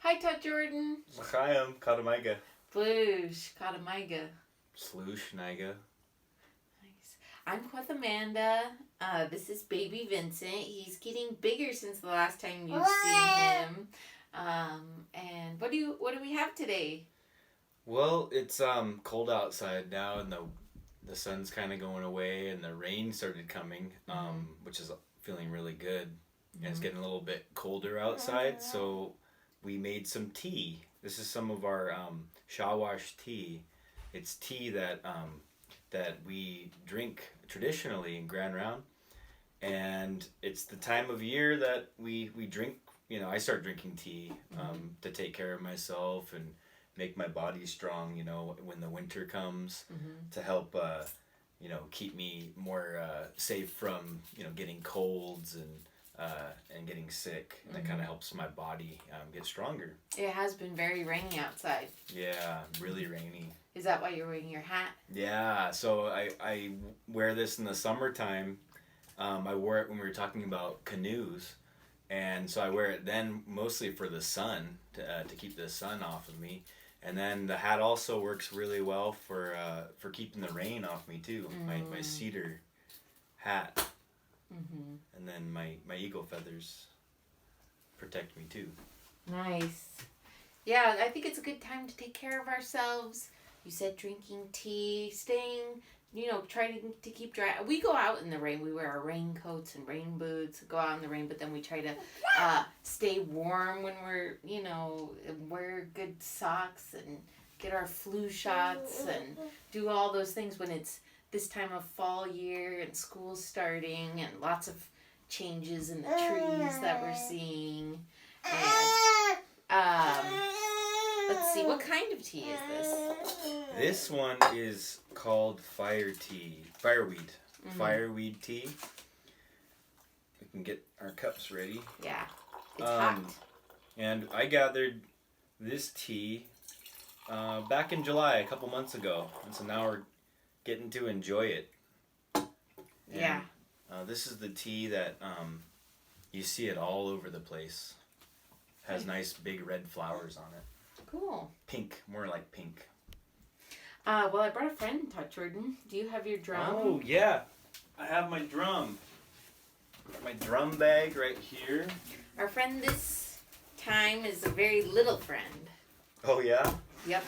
Hi, Todd Jordan. L'chaim, Kadamaiga. Bloosh, Kadamaiga. Sloosh, Niga. Nice. I'm with Amanda. This is baby Vincent. He's getting bigger since the last time you've seen him. And what do we have today? Well, it's cold outside now, and the sun's kind of going away, and the rain started coming, which is feeling really good. And it's getting a little bit colder outside, so we made some tea. This is some of our shawash-tʰi. It's tea that we drink traditionally in Grand Ronde, and it's the time of year that we drink. I start drinking tea to take care of myself and make my body strong. When the winter comes, to help keep me more safe from getting colds and getting sick. And that kind of helps my body get stronger. It has been very rainy outside. Yeah, really rainy. Is that why you're wearing your hat? Yeah, so I wear this in the summertime. I wore it when we were talking about canoes, and so I wear it then mostly for the sun, to keep the sun off of me. And then the hat also works really well for keeping the rain off me too. My cedar hat. And then my eagle feathers protect me too. Nice. Yeah, I think it's a good time to take care of ourselves. You said drinking tea, staying, trying to keep dry. We go out in the rain. We wear our raincoats and rain boots, go out in the rain, but then we try to stay warm when we're, wear good socks and get our flu shots and do all those things when it's this time of fall year and school's starting and lots of changes in the trees that we're seeing. And let's see, what kind of tea is this? This one is called Fireweed. Fireweed tea. We can get our cups ready. Yeah, it's hot. And I gathered this tea back in July, a couple months ago. And so now we're getting to enjoy it. Yeah. This is the tea that you see it all over the place. Has nice big red flowers on it. Cool. Pink, more like pink. Well, I brought a friend, Todd Jordan. Do you have your drum? Oh, yeah. I have my drum. Got my drum bag right here. Our friend this time is a very little friend. Oh, yeah? Yep.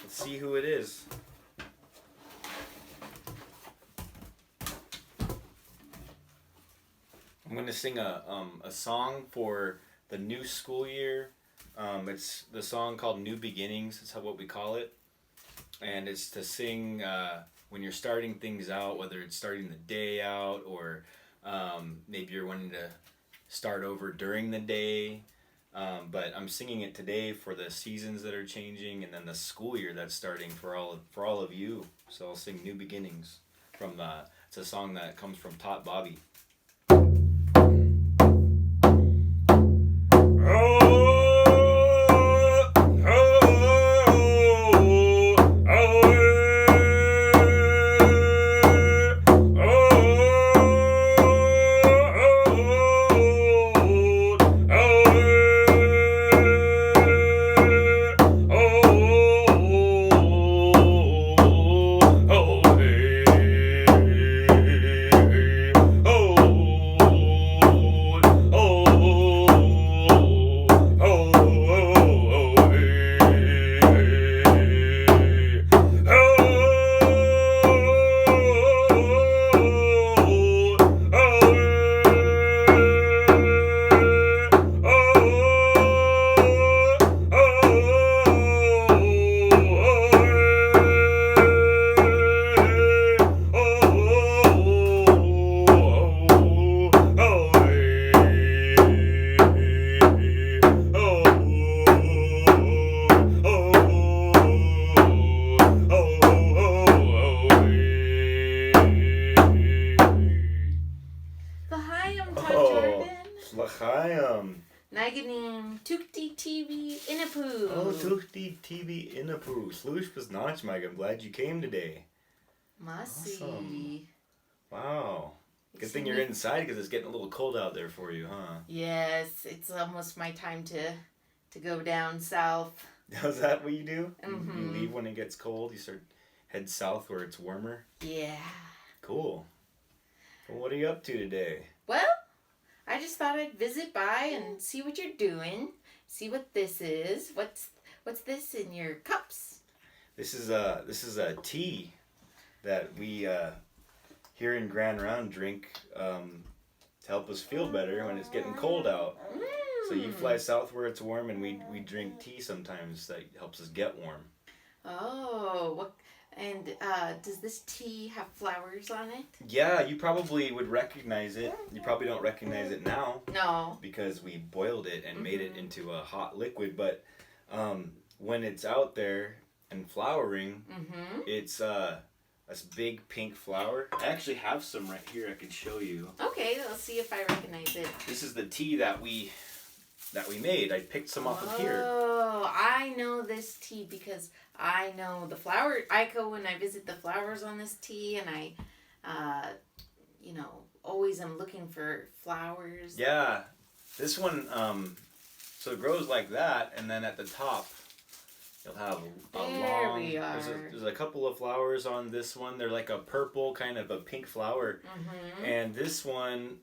Let's see who it is. I'm going to sing a song for the new school year. It's the song called New Beginnings. That's what we call it. And it's to sing when you're starting things out, whether it's starting the day out or maybe you're wanting to start over during the day. But I'm singing it today for the seasons that are changing and then the school year that's starting for all of you. So I'll sing New Beginnings from it's a song that comes from Tot Bobby. Sloosh Mike, I'm glad you came today. Masi. Awesome. Wow. Good thing you're inside because it's getting a little cold out there for you, huh? Yes, it's almost my time to to go down south. Is that what you do? Mm-hmm. You leave when it gets cold. You head south where it's warmer. Yeah. Cool. Well, what are you up to today? Well, I just thought I'd visit by and see what you're doing. See what this is. What's this in your cups? This is a tea that we here in Grand Ronde drink to help us feel better when it's getting cold out. So you fly south where it's warm, and we drink tea sometimes that helps us get warm. Oh, what? And does this tea have flowers on it? Yeah, you probably would recognize it. You probably don't recognize it now. No. Because we boiled it and made it into a hot liquid. But when it's out there and flowering, it's this big pink flower. I actually have some right here I can show you. Okay, let's see if I recognize it. This is the tea that we made. I picked some off of here. Oh, I know this tea because I know the flower. I go and I visit the flowers on this tea, and I, always am looking for flowers. Yeah, this one, so it grows like that, and then at the top, you'll have a long. We are. There's a couple of flowers on this one. They're like a purple, kind of a pink flower, and this one,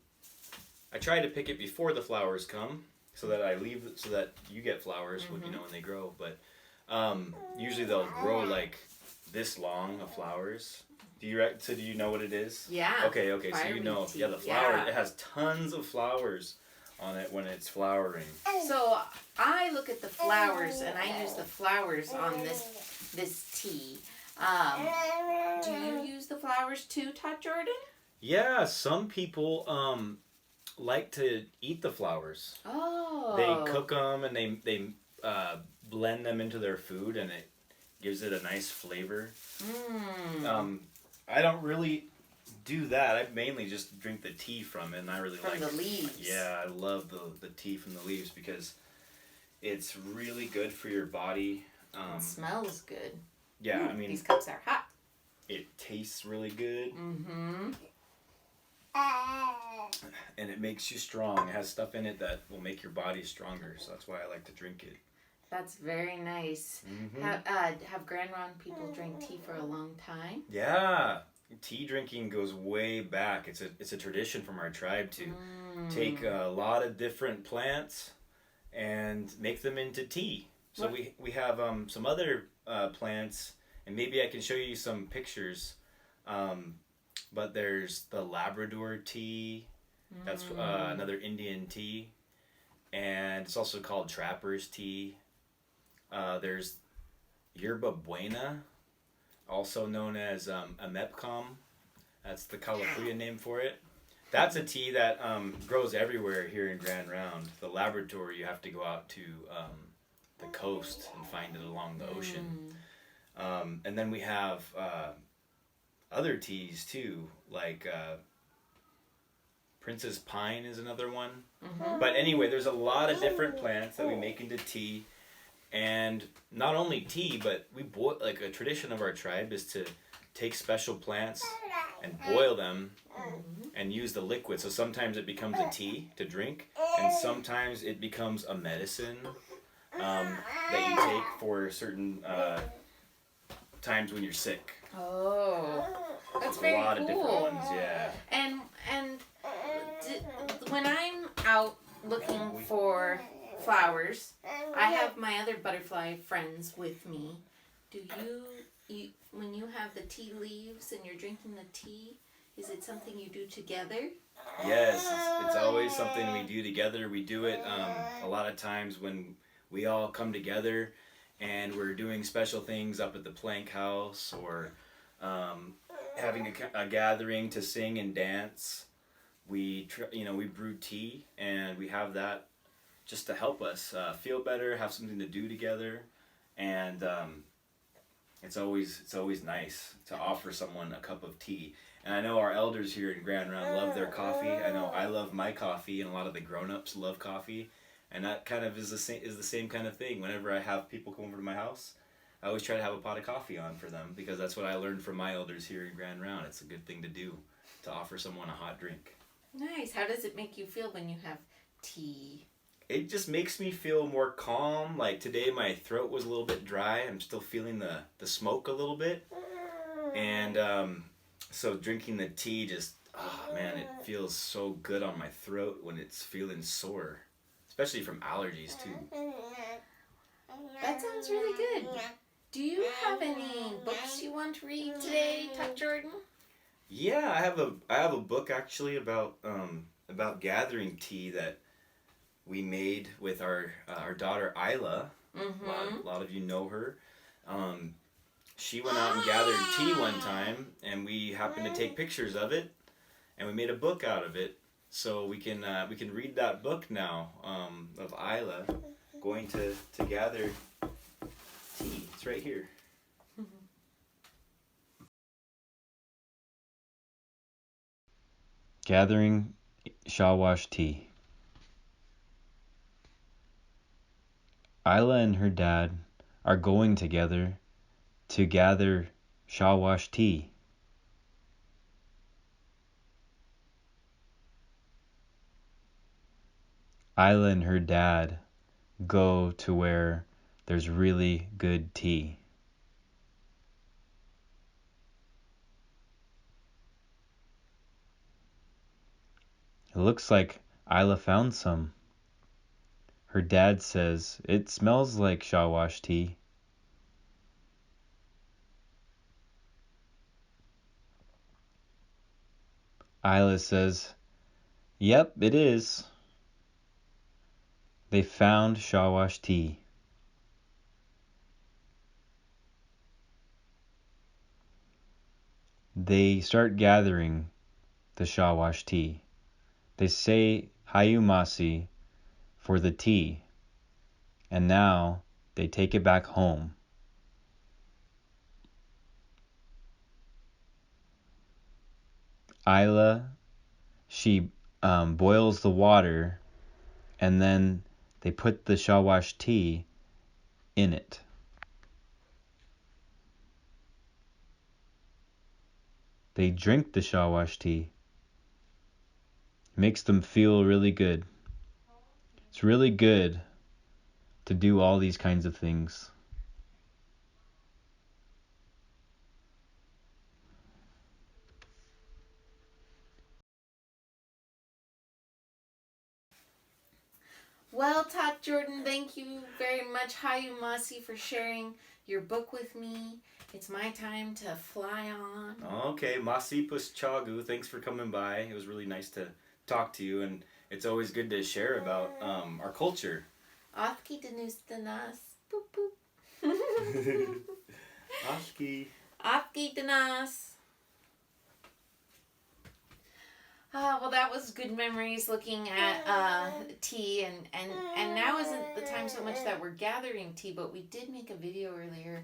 I try to pick it before the flowers come. So that you get flowers when they grow, but usually they'll grow like this long of flowers. Do you know what it is? Yeah. Okay. So you know, tea. the flower. It has tons of flowers on it when it's flowering. So I look at the flowers and I use the flowers on this tea. Do you use the flowers too, Todd Jordan? Yeah, some people like to eat the flowers. Oh. They cook them and they blend them into their food, and it gives it a nice flavor. I don't really do that. I mainly just drink the tea from it, and I really like the leaves. Yeah, I love the tea from the leaves because it's really good for your body. It smells good. Yeah, I mean, these cups are hot. It tastes really good. And it makes you strong. It has stuff in it that will make your body stronger, so that's why I like to drink it. That's very nice. Have Grand Ronde people drank tea for a long time? Yeah, tea drinking goes way back. It's a tradition from our tribe to take a lot of different plants and make them into tea. So we have some other plants, and maybe I can show you some pictures. But there's the Labrador Tea. That's another Indian tea. And it's also called Trapper's Tea. There's Yerba Buena, also known as mEkmEk. That's the California name for it. That's a tea that grows everywhere here in Grand Ronde. The Labrador, you have to go out to the coast and find it along the ocean. And then we have other teas too, like Princess Pine is another one. But anyway, there's a lot of different plants that we make into tea, and not only tea, but we boil. Like a tradition of our tribe is to take special plants and boil them and use the liquid. So sometimes it becomes a tea to drink, and sometimes it becomes a medicine that you take for certain times when you're sick. Oh, that's very cool. A lot of different ones, yeah. And when I'm out looking for flowers, I have my other butterfly friends with me. Do you when you have the tea leaves and you're drinking the tea, is it something you do together? Yes, it's always something we do together. We do it a lot of times when we all come together and we're doing special things up at the Plank House, or having a gathering to sing and dance. We brew tea, and we have that just to help us feel better, have something to do together, and it's always nice to offer someone a cup of tea. And I know our elders here in Grand Ronde love their coffee. I know I love my coffee, and a lot of the grown-ups love coffee. And that kind of is the same kind of thing. Whenever I have people come over to my house, I always try to have a pot of coffee on for them, because that's what I learned from my elders here in Grand Ronde. It's a good thing to do, to offer someone a hot drink. Nice. How does it make you feel when you have tea? it just makes me feel more calm. Like today my throat was a little bit dry. I'm still feeling the smoke a little bit. And so drinking the tea just, oh man, it feels so good on my throat when it's feeling sore. Especially from allergies too. That sounds really good. Do you have any books you want to read today, Tuck Jordan? Yeah, I have a book actually about gathering tea that we made with our daughter Isla. A lot of you know her. She went out and gathered tea one time, and we happened to take pictures of it, and we made a book out of it. So we can read that book now of Isla going to gather tea. It's right here. Gathering shawash-tʰi. Isla and her dad are going together to gather shawash-tʰi. Isla and her dad go to where there's really good tea. It looks like Isla found some. Her dad says, "It smells like shawash-tʰi." Isla says, "Yep, it is." They found shawash-tʰi. They start gathering the shawash-tʰi. They say hayumasi for the tea, and now they take it back home. Isla, she boils the water, and then they put the shawash-tʰi in it. They drink the shawash-tʰi. It makes them feel really good. It's really good to do all these kinds of things. Well, Tuck Jordan, thank you very much, Hayumasi, for sharing your book with me. It's my time to fly on. Okay, Masipus Chagu, thanks for coming by. It was really nice to talk to you, and it's always good to share about our culture. Othki Danustanas. Boop boop. Othki. Othki Danas. Well, that was good memories looking at tea, and now isn't the time so much that we're gathering tea, but we did make a video earlier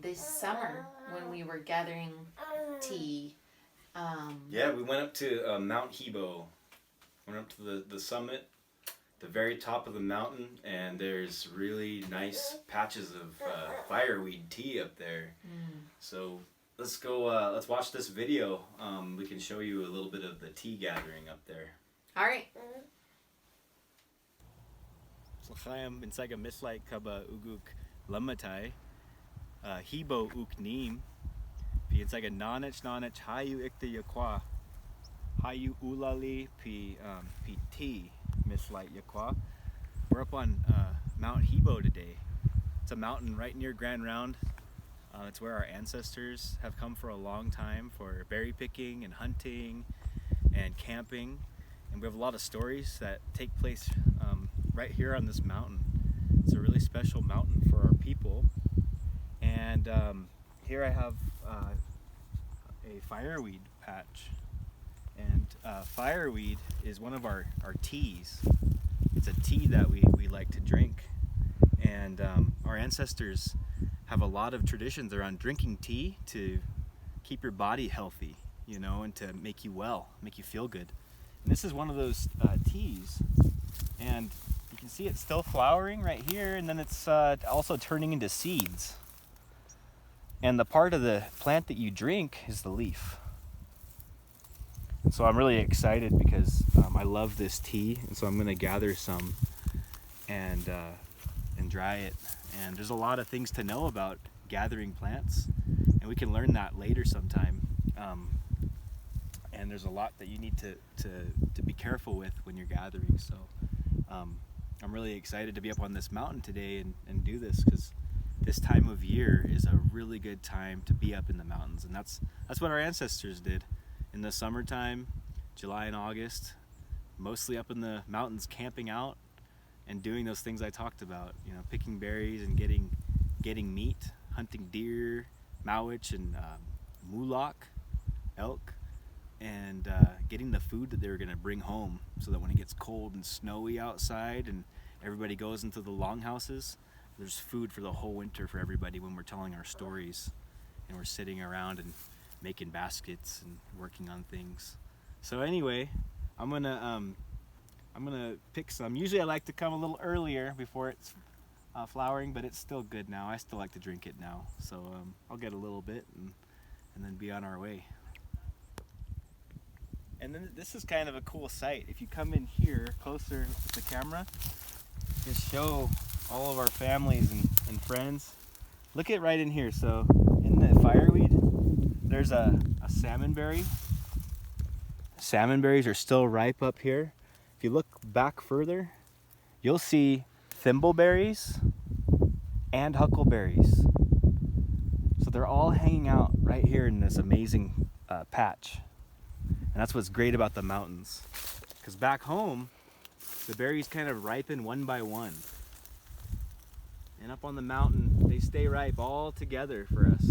this summer when we were gathering tea. Yeah, we went up to Mount Hebo. Went up to the summit, the very top of the mountain, and there's really nice patches of fireweed tea up there. So let's go, let's watch this video. We can show you a little bit of the tea gathering up there. All right. Slachayam insaga mislike kaba uguk lamatai. Hebo uknim. Pi insaga nanach hayu ikta yakwa. Hayu ulali pi tea mislike yakwa. We're up on Mount Hebo today. It's a mountain right near Grand Ronde. It's where our ancestors have come for a long time for berry picking and hunting and camping. And we have a lot of stories that take place right here on this mountain. It's a really special mountain for our people. And here I have a fireweed patch. And fireweed is one of our teas. It's a tea that we like to drink. And our ancestors have a lot of traditions around drinking tea to keep your body healthy, you know, and to make you well, make you feel good. And this is one of those teas, and you can see it's still flowering right here, and then it's also turning into seeds. And the part of the plant that you drink is the leaf. And so I'm really excited because I love this tea, and so I'm going to gather some and dry it. And there's a lot of things to know about gathering plants, and we can learn that later sometime. And there's a lot that you need to be careful with when you're gathering. So I'm really excited to be up on this mountain today and do this, because this time of year is a really good time to be up in the mountains. And that's what our ancestors did in the summertime, July and August, mostly up in the mountains camping out and doing those things I talked about, you know, picking berries and getting meat, hunting deer, mowich and mulak, elk, and getting the food that they were going to bring home, so that when it gets cold and snowy outside and everybody goes into the longhouses, there's food for the whole winter for everybody when we're telling our stories and we're sitting around and making baskets and working on things. So anyway, I'm gonna pick some. Usually I like to come a little earlier before it's flowering, but it's still good now. I still like to drink it now. So I'll get a little bit and then be on our way. And then this is kind of a cool sight. If you come in here closer with the camera, just show all of our families and friends. Look at right in here. So in the fireweed, there's a salmon berry. Salmon berries are still ripe up here. If you look back further, you'll see thimbleberries and huckleberries. So they're all hanging out right here in this amazing patch. And that's what's great about the mountains. Because back home, the berries kind of ripen one by one. And up on the mountain, they stay ripe all together for us.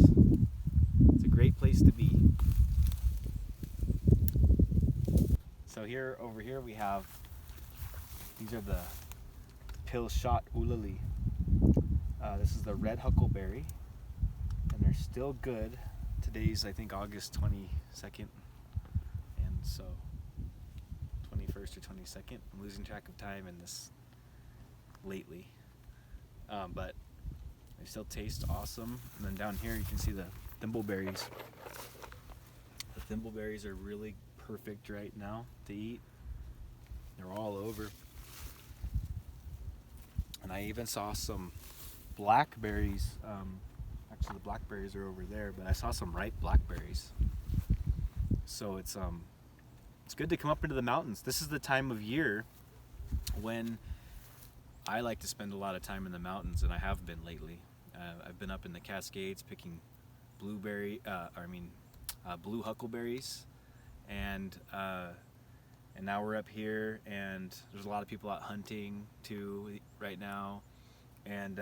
It's a great place to be. So over here we have, these are the shawash-tʰi. This is the red huckleberry, and they're still good. Today's, I think, August 22nd, and so 21st or 22nd. I'm losing track of time in this lately, but they still taste awesome. And then down here you can see the thimbleberries. The thimbleberries are really perfect right now to eat. They're all over. And I even saw some blackberries. Actually, the blackberries are over there, but I saw some ripe blackberries. So it's good to come up into the mountains. This is the time of year when I like to spend a lot of time in the mountains, and I have been lately. I've been up in the Cascades picking blue huckleberries, and now we're up here, and there's a lot of people out hunting too right now, and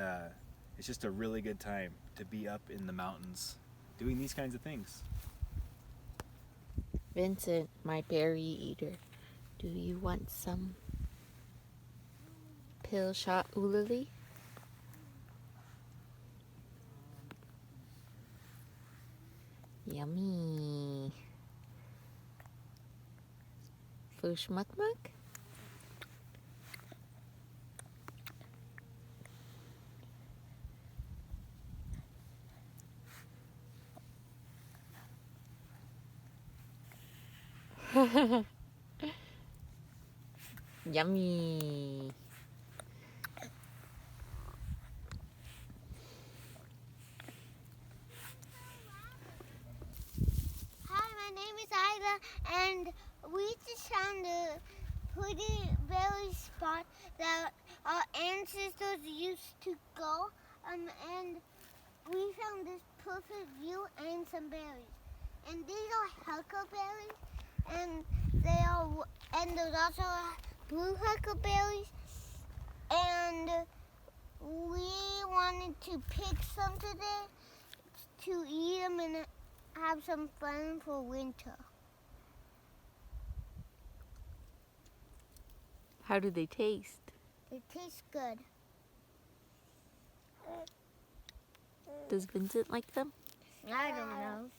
it's just a really good time to be up in the mountains doing these kinds of things. Vincent, my berry eater, do you want some shawash-tʰi? Yummy. mEkmEk? Yummy. Hi, my name is Ida, and we just found a pretty berry spot that our ancestors used to go, and we found this perfect view and some berries. And these are huckleberries, and there's also blue huckleberries, and we wanted to pick some today to eat them and have some fun for winter. How do they taste? They taste good. Does Vincent like them? I don't know.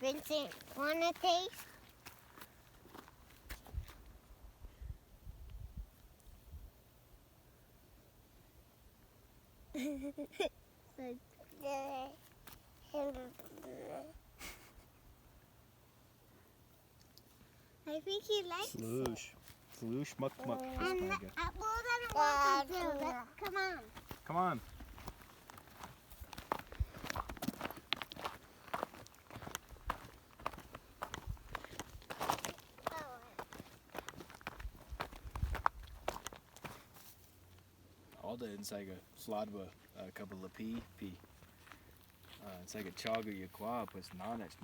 Vincent, wanna taste? I think he likes it. Sloosh. Sloosh muck muck. And we're gonna walk through it. Come on. Come on. All the inside a sladwa a couple of pea. It's like a chaga yakwa plus nanach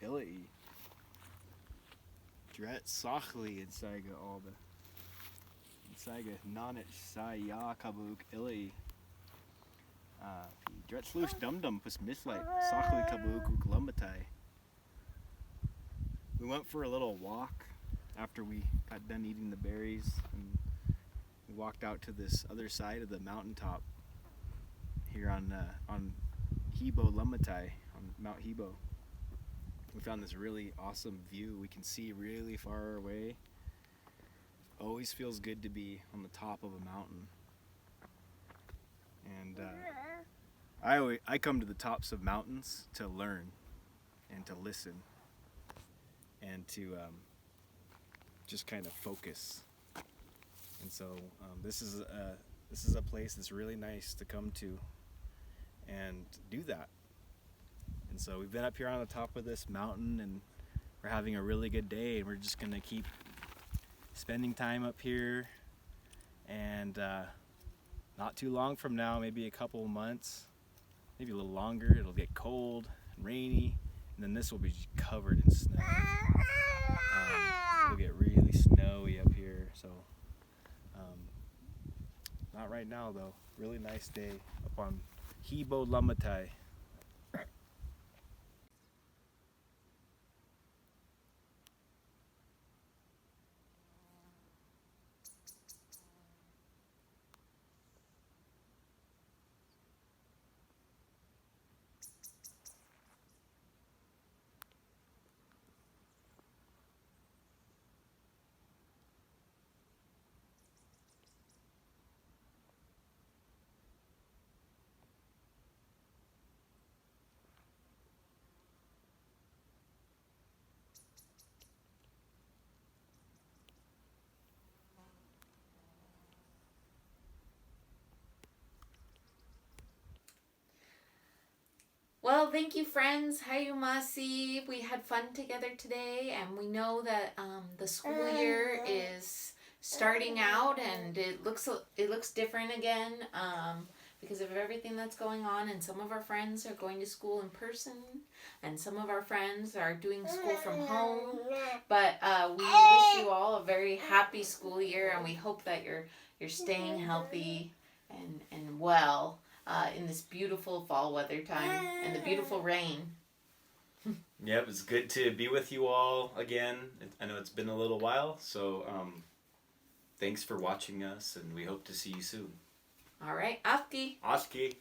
ilai. Dret sachli inside all the inside nanach saya kabuk ilai. Dret slush dum dum plus mislite sachli kabuk lumbatai. We went for a little walk after we got done eating the berries, and we walked out to this other side of the mountaintop here on Hebo Lumbatai, on Mount Hebo. We found this really awesome view. We can see really far away. Always feels good to be on the top of a mountain. And I come to the tops of mountains to learn and to listen and to just kind of focus. And so this is a place that's really nice to come to and do that. And so we've been up here on the top of this mountain, and we're having a really good day, and we're just gonna keep spending time up here. And not too long from now, maybe a couple of months, maybe a little longer, it'll get cold and rainy, and then this will be covered in snow. It'll get really snowy up here. So not right now though. Really nice day up on Hebo Lumbatai. Well, thank you, friends. Hayumasi. We had fun together today, and we know that the school year is starting out, and it looks different again because of everything that's going on. And some of our friends are going to school in person, and some of our friends are doing school from home. But we wish you all a very happy school year, and we hope that you're staying healthy and well. In this beautiful fall weather time and the beautiful rain. Yep, it's good to be with you all again. I know it's been a little while, so thanks for watching us, and we hope to see you soon. All right, Afki. Oski.